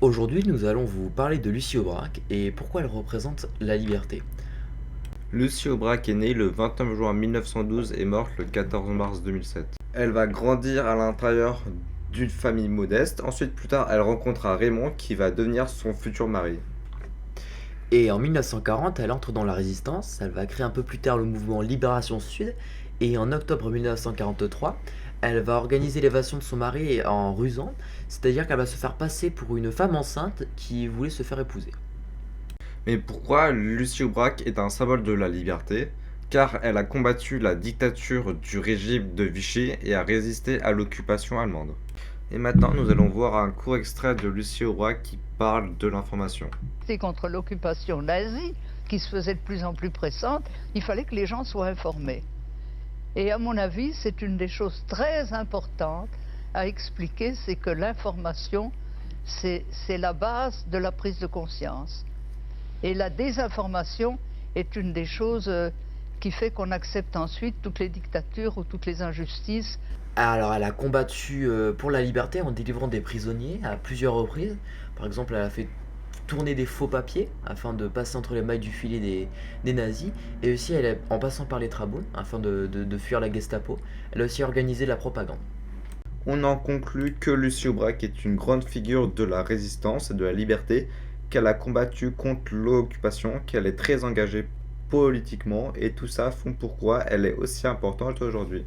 Aujourd'hui, nous allons vous parler de Lucie Aubrac et pourquoi elle représente la liberté. Lucie Aubrac est née le 29 juin 1912 et morte le 14 mars 2007. Elle va grandir à l'intérieur d'une famille modeste. Ensuite, plus tard, elle rencontrera Raymond qui va devenir son futur mari. Et en 1940, elle entre dans la résistance, elle va créer un peu plus tard le mouvement Libération Sud, et en octobre 1943, elle va organiser l'évasion de son mari en rusant, c'est-à-dire qu'elle va se faire passer pour une femme enceinte qui voulait se faire épouser. Mais pourquoi Lucie Aubrac est un symbole de la liberté? Car elle a combattu la dictature du régime de Vichy et a résisté à l'occupation allemande. Et maintenant, nous allons voir un court extrait de Lucie Aubrac qui parle de l'information. C'est contre l'occupation nazie qui se faisait de plus en plus pressante, il fallait que les gens soient informés. Et à mon avis, c'est une des choses très importantes à expliquer, c'est que l'information, c'est la base de la prise de conscience. Et la désinformation est une des choses qui fait qu'on accepte ensuite toutes les dictatures ou toutes les injustices. Alors, elle a combattu pour la liberté en délivrant des prisonniers à plusieurs reprises. Par exemple, elle a fait tourner des faux papiers afin de passer entre les mailles du filet des nazis. Et aussi, en passant par les traboules afin de fuir la Gestapo, elle a aussi organisé la propagande. On en conclut que Lucie Aubrac est une grande figure de la résistance et de la liberté, qu'elle a combattu contre l'occupation, qu'elle est très engagée politiquement, et tout ça font pourquoi elle est aussi importante aujourd'hui.